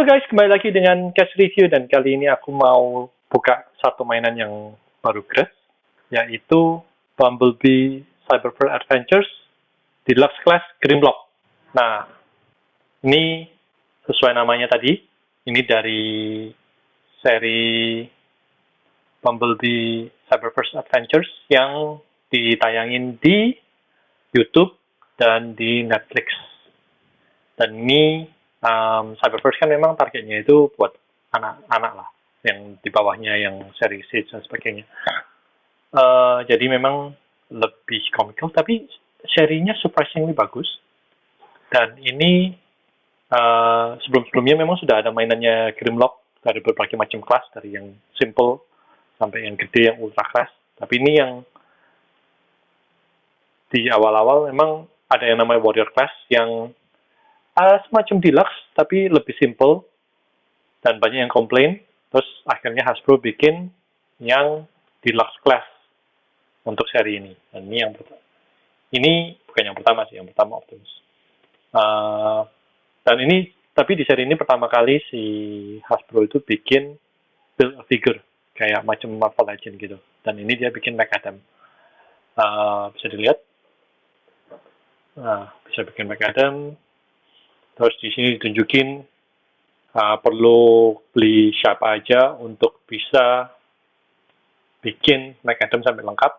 Halo guys, kembali lagi dengan Cash Review dan kali ini aku mau buka satu mainan yang baru gratis, yaitu Bumblebee Cyberpunk Adventures Deluxe Class Grimlock. Nah, ini sesuai namanya tadi, ini dari seri Bumblebee Cyberpunk Adventures yang ditayangin di YouTube dan di Netflix. Dan ini Cyberverse kan memang targetnya itu buat anak-anak lah, yang di bawahnya yang seri Siege dan sebagainya. Jadi memang lebih komikal, tapi serinya surprisingly bagus. Dan ini sebelum-sebelumnya memang sudah ada mainannya Grimlock dari berbagai macam kelas, dari yang simple sampai yang gede, yang ultra kelas. Tapi ini yang di awal-awal memang ada yang namanya Warrior Class yang semacam deluxe tapi lebih simple dan banyak yang komplain. Terus akhirnya Hasbro bikin yang deluxe class untuk seri ini. Dan ini yang pertama. Ini bukan yang pertama sih, yang pertama Optimus. Dan ini tapi di seri ini pertama kali si Hasbro itu bikin build a figure kayak macam Marvel Legends gitu. Dan ini dia bikin McAdam. Bisa dilihat. Bisa bikin McAdam. Terus di sini ditunjukin perlu beli siapa aja untuk bisa bikin McAdam sampai lengkap.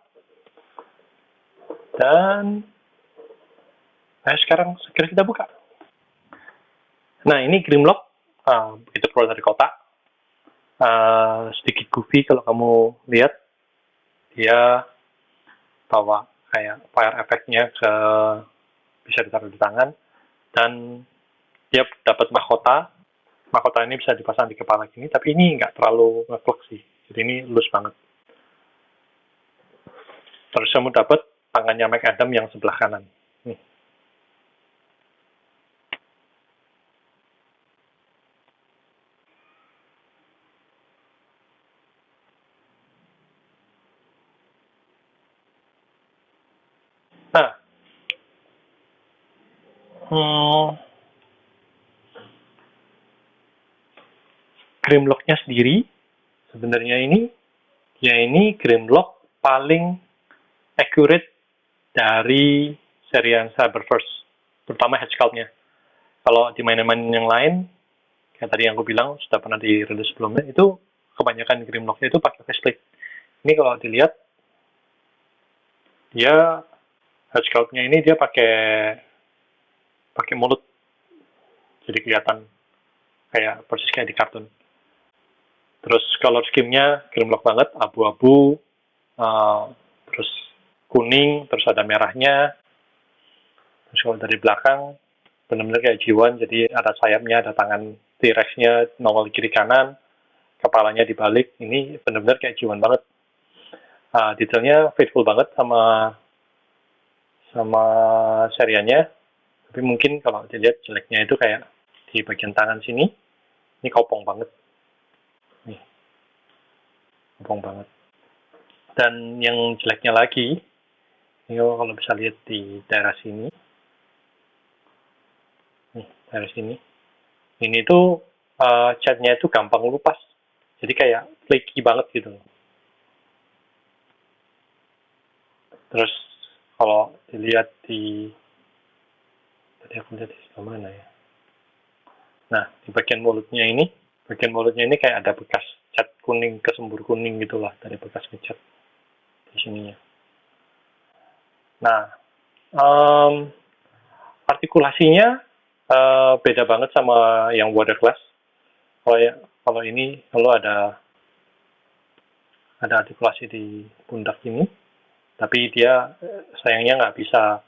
Dan sekarang segera kita buka. Nah, ini Grimlock begitu keluar dari kotak. Sedikit goofy kalau kamu lihat. Dia bawa kayak fire effect-nya bisa ditaruh di tangan. Dan dia dapat mahkota. Mahkota ini bisa dipasang di kepala gini, tapi ini nggak terlalu ngeklok sih. Jadi ini loose banget. Terus kamu dapat tangannya McAdam yang sebelah kanan. Nih. Nah, Grimlock-nya sendiri sebenarnya ini Grimlock paling accurate dari serian Cyberverse, terutama head sculpt-nya. Kalau di mainan-mainan yang lain, kayak tadi yang aku bilang sudah pernah dirilis sebelumnya, itu kebanyakan Grimlock-nya itu pakai faceplate. Ini kalau dilihat, dia head sculpt-nya ini dia pakai mulut, jadi kelihatan kayak persis kayak di kartun. Terus color scheme-nya Grimlock banget, abu-abu, terus kuning, terus ada merahnya. Terus kalau dari belakang, benar-benar kayak G1, jadi ada sayapnya, ada tangan T-Rex-nya nongol kiri kanan, kepalanya dibalik. Ini benar-benar kayak G1 banget. Detailnya faithful banget sama seriannya. Tapi mungkin kalau dilihat jeleknya itu kayak di bagian tangan sini, ini kopong banget. Nih, kopong banget. Dan yang jeleknya lagi, ini kalau bisa lihat di daerah sini, nih daerah sini, ini tuh catnya itu gampang lupas, jadi kayak flaky banget gitu. Terus kalau dilihat tadi aku lihat di sebelah mana ya? Nah, di bagian mulutnya ini kayak ada bekas cat kuning, kesembur kuning gitulah dari bekas ngecat di sininya. Nah, artikulasinya beda banget sama yang Warrior Class. Kalau ini ada artikulasi di pundak ini, tapi dia sayangnya nggak bisa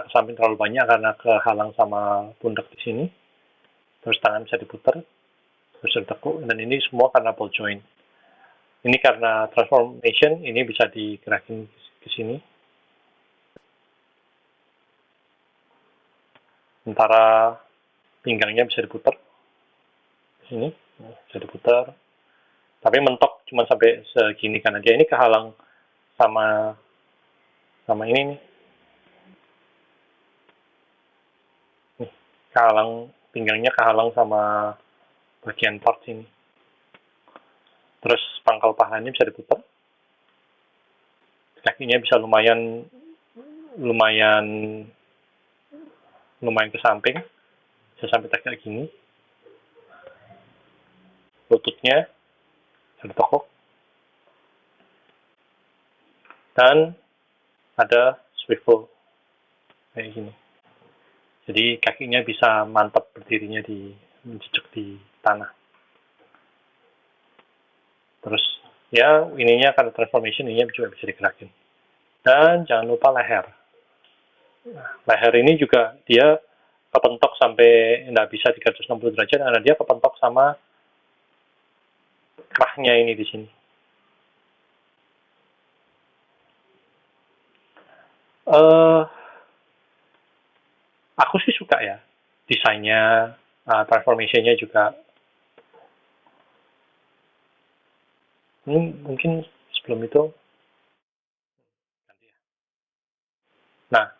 ke samping terlalu banyak karena kehalang sama pundak di sini. Terus tangan bisa diputar, terus ditekuk, dan ini semua karena ball joint. Ini karena transformation, ini bisa digerakin ke sini. Sementara pinggangnya bisa diputar. Sini, bisa diputar. Tapi mentok cuma sampai segini kan aja. Ini kehalang sama ini nih. Nih, pinggangnya kehalang sama bagian port sini. Terus pangkal pahanya bisa diputar. Kakinya bisa lumayan ke samping, bisa sampai tegak gini. Lututnya bisa ditekuk. Dan ada swivel kayak gini. Jadi kakinya bisa mantap berdirinya menjejak di tanah. Terus ya ininya karena transformation ininya juga bisa digerakin. Dan jangan lupa leher. Leher ini juga dia kepentok sampai nggak bisa 360 derajat karena dia kepentok sama kerahnya ini di sini. Aku sih suka ya desainnya, transformation-nya juga. Mungkin sebelum itu. Nah,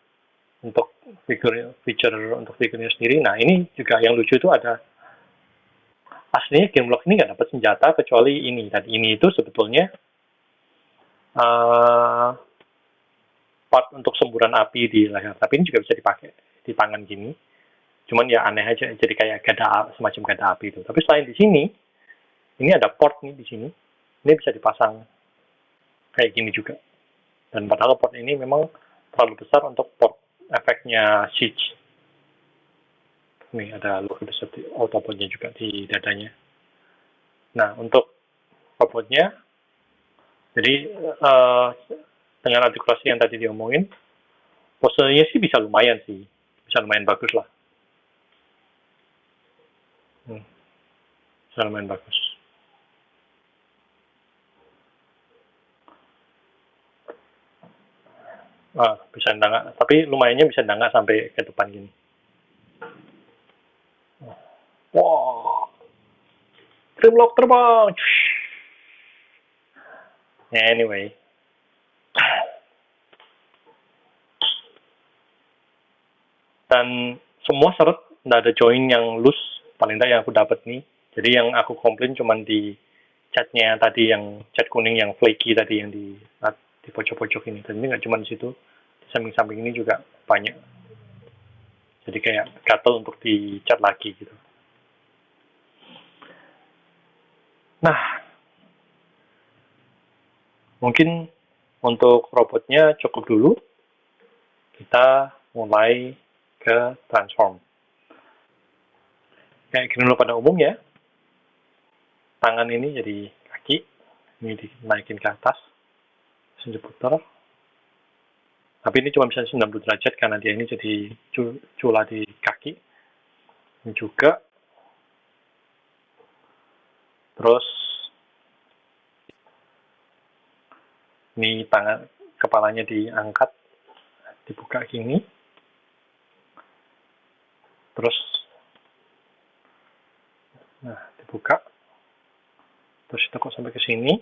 untuk feature untuk figurnya sendiri, nah ini juga yang lucu itu ada aslinya Gameloft ini nggak dapat senjata kecuali ini, dan ini itu sebetulnya part untuk semburan api di leher, tapi ini juga bisa dipakai di tangan gini. Cuman ya aneh aja, jadi kayak semacam gada api itu. Tapi selain di sini, ini ada port nih di sini. Ini bisa dipasang kayak gini juga. Dan padahal port ini memang terlalu besar untuk port efeknya siege. Nih ada logo autopodnya juga di dadanya. Nah untuk robotnya, jadi dengan artikulasi yang tadi diomongin, posenya sih bisa lumayan bagus lah. Bisa lumayan bagus. Bisa nangak, tapi lumayannya bisa nangak sampai ke depan gini. Wow, Grimlock terbang. Anyway, dan semua seret, nggak ada join yang loose, paling tidak yang aku dapat nih. Jadi yang aku komplain cuman di catnya tadi, yang cat kuning yang flaky tadi yang di pojok-pojok ini. Dan ini nggak cuma di situ, di samping-samping ini juga banyak. Jadi kayak gatel untuk dicat lagi gitu. Nah, mungkin untuk robotnya cukup dulu. Kita mulai ke transform. Kayak gini pada umumnya, tangan ini jadi kaki, ini dinaikin ke atas, bisa diputar. Tapi ini cuma bisa 90 derajat karena dia ini jadi cula di kaki. Ini juga. Terus ini tangan kepalanya diangkat, dibuka gini. Terus dibuka. Terus ditekuk sampai ke sini.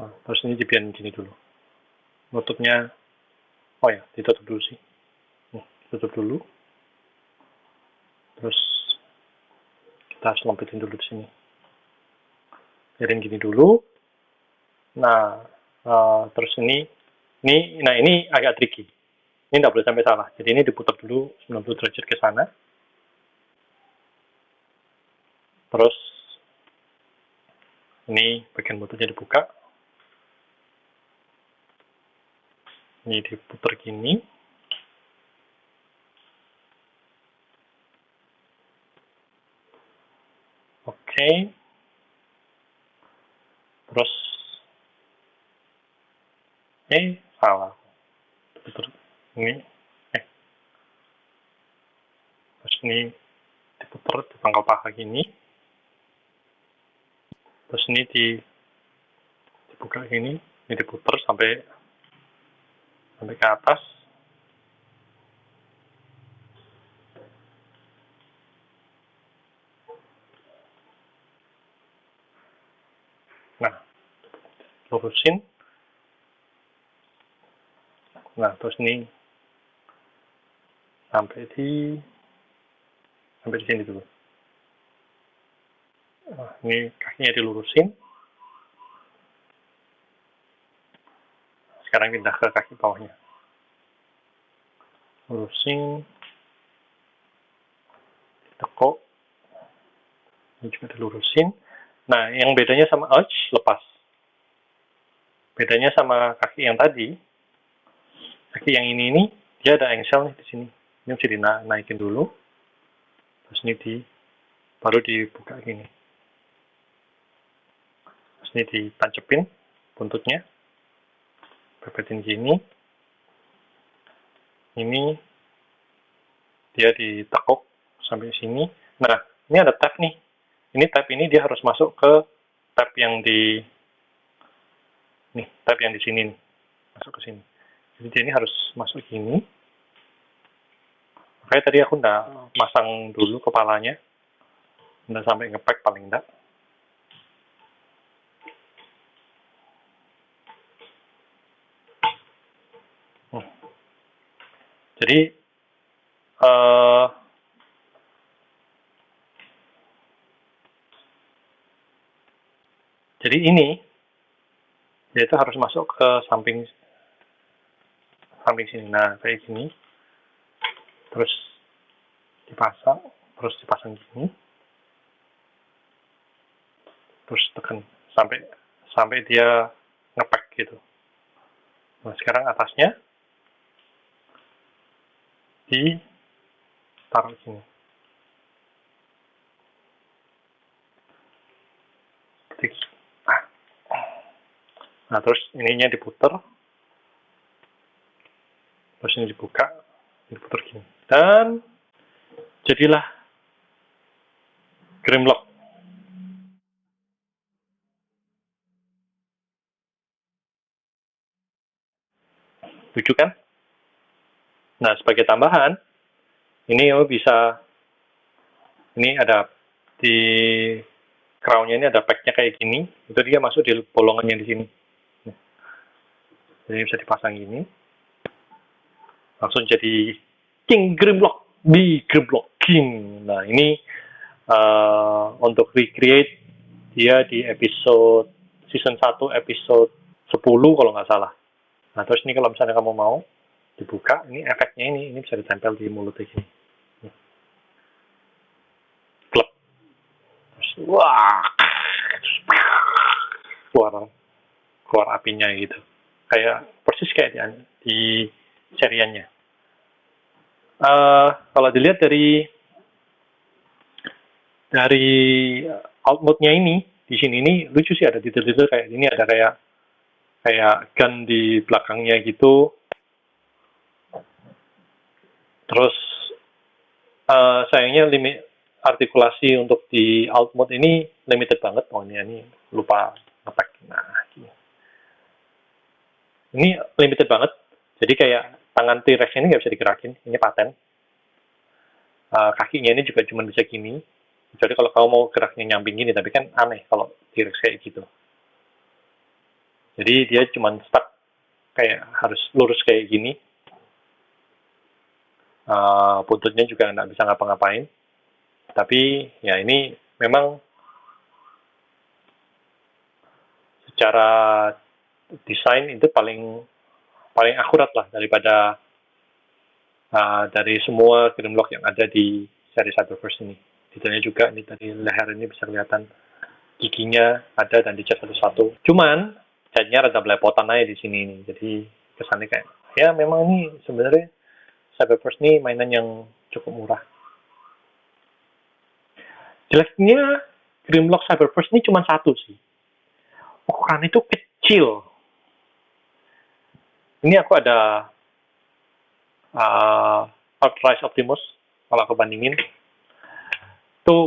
Terus ini dibiarin gini dulu. Nutupnya, ditutup dulu sih. Ditutup dulu. Terus kita selompitin dulu di sini. Biarin gini dulu. Nah, terus ini agak tricky. Ini nggak boleh sampai salah. Jadi ini diputar dulu 90 derajat ke sana. Terus ini bagian bututnya dibuka. Ini diputar gini. Oke. Terus salah. Diputar ini. Terus ini diputar di pangkal paha gini. Terus ini dibuka gini. Ini diputar sampai ke atas. Nah, lurusin. Nah, terus ini sampai di sampai di sini dulu. Ini kakinya dilurusin. Sekarang pindah ke kaki bawahnya. Lurusin. Tekuk. Ini juga dilurusin. Nah, yang bedanya sama arch, lepas. Bedanya sama kaki yang tadi, kaki yang ini dia ada engsel nih di sini. Ini mesti dinaikin dulu. Terus ini baru dibuka gini. Terus ini ditancepin buntutnya. Pepetin gini. Ini dia ditekuk sampai sini. Nah, ini ada tab nih. Ini tab ini dia harus masuk ke tab yang di tab yang di sini nih. Masuk ke sini. Jadi dia ini harus masuk gini. Makanya tadi aku udah masang dulu kepalanya. Udah sampai ngepack paling enggak. Jadi ini dia itu harus masuk ke samping sini. Nah, kayak gini. Terus dipasang gini. Terus tekan sampai dia ngepack gitu. Nah, sekarang atasnya ditaruh sini. Nah, terus ininya diputer. Terus ini dibuka, diputer gini. Dan jadilah Grimlock. Lucu kan? Nah, sebagai tambahan, ini bisa, ini ada di crown-nya ini ada pack-nya kayak gini. Itu dia masuk di bolongannya di sini. Jadi bisa dipasang gini. Langsung jadi King Grimlock di Grimlock King. Nah, ini untuk recreate dia di episode season 1 episode 10 kalau nggak salah. Nah, terus ini kalau misalnya kamu mau dibuka, ini efeknya ini bisa ditempel di mulut kayak gini. Klep. Terus wah. Keluar apinya gitu. Kayak persis kayak di seriannya. Kalau dilihat dari out mode-nya ini, di sini ini lucu sih, ada detail-detail kayak ini, ada kayak gun di belakangnya gitu. Terus sayangnya limit artikulasi untuk di out mode ini limited banget. Oh, ini lupa ngepack. Nah, ini limited banget. Jadi kayak tangan T-Rex ini nggak bisa digerakin. Ini paten. Kakinya ini juga cuma bisa gini. Jadi kalau kamu mau geraknya nyamping gini, tapi kan aneh kalau T-Rex kayak gitu. Jadi dia cuma stuck kayak harus lurus kayak gini. Buntutnya juga nggak bisa ngapa-ngapain. Tapi ya ini memang secara desain itu paling akurat lah daripada dari semua Grimlock yang ada di seri Cyberverse ini. Detailnya juga ini tadi leher ini bisa kelihatan giginya ada dan dicat satu-satu. Cuman catnya rada belepotan aja di sini nih. Jadi kesannya kayak ya memang ini sebenarnya Cyberverse ini mainan yang cukup murah. Jeleknya Grimlock Cyberverse ini cuma satu sih. Ukuran itu kecil. Ini aku ada Earthrise Optimus, kalau aku bandingin itu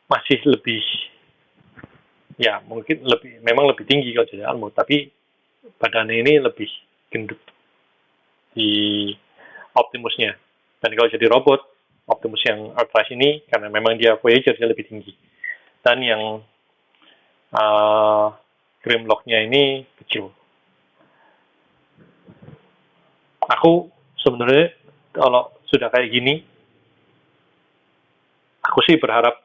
masih lebih, ya mungkin memang lebih tinggi kalau jadi Almo, tapi badannya ini lebih gendut di Optimusnya. Dan kalau jadi robot, Optimus yang Earthrise ini karena memang dia Voyager, dia lebih tinggi. Dan yang Grimlock-nya ini kecil. Aku sebenarnya kalau sudah kayak gini, Aku sih berharap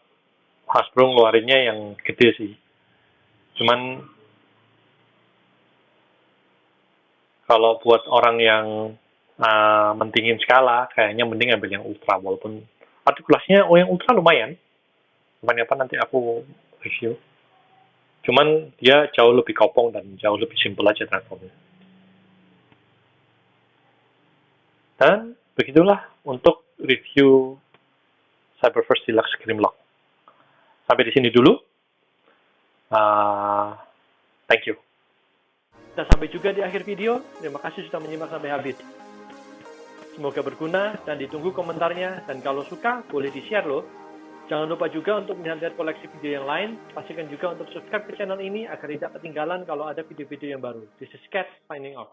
Hasbro ngeluarinnya yang gede sih. Cuman kalau buat orang yang mentingin skala, kayaknya mending ambil yang ultra, walaupun artikulasinya yang ultra lumayan. Apa nanti aku review. Cuman dia jauh lebih kopong dan jauh lebih simpel aja transformnya. Dan begitulah untuk review Cyberverse Deluxe Grimlock. Sampai di sini dulu. Thank you. Dan sampai juga di akhir video. Terima kasih sudah menyimak sampai habis. Semoga berguna dan ditunggu komentarnya. Dan kalau suka, boleh di-share loh. Jangan lupa juga untuk melihat koleksi video yang lain. Pastikan juga untuk subscribe ke channel ini agar tidak ketinggalan kalau ada video-video yang baru. This is Cat signing off.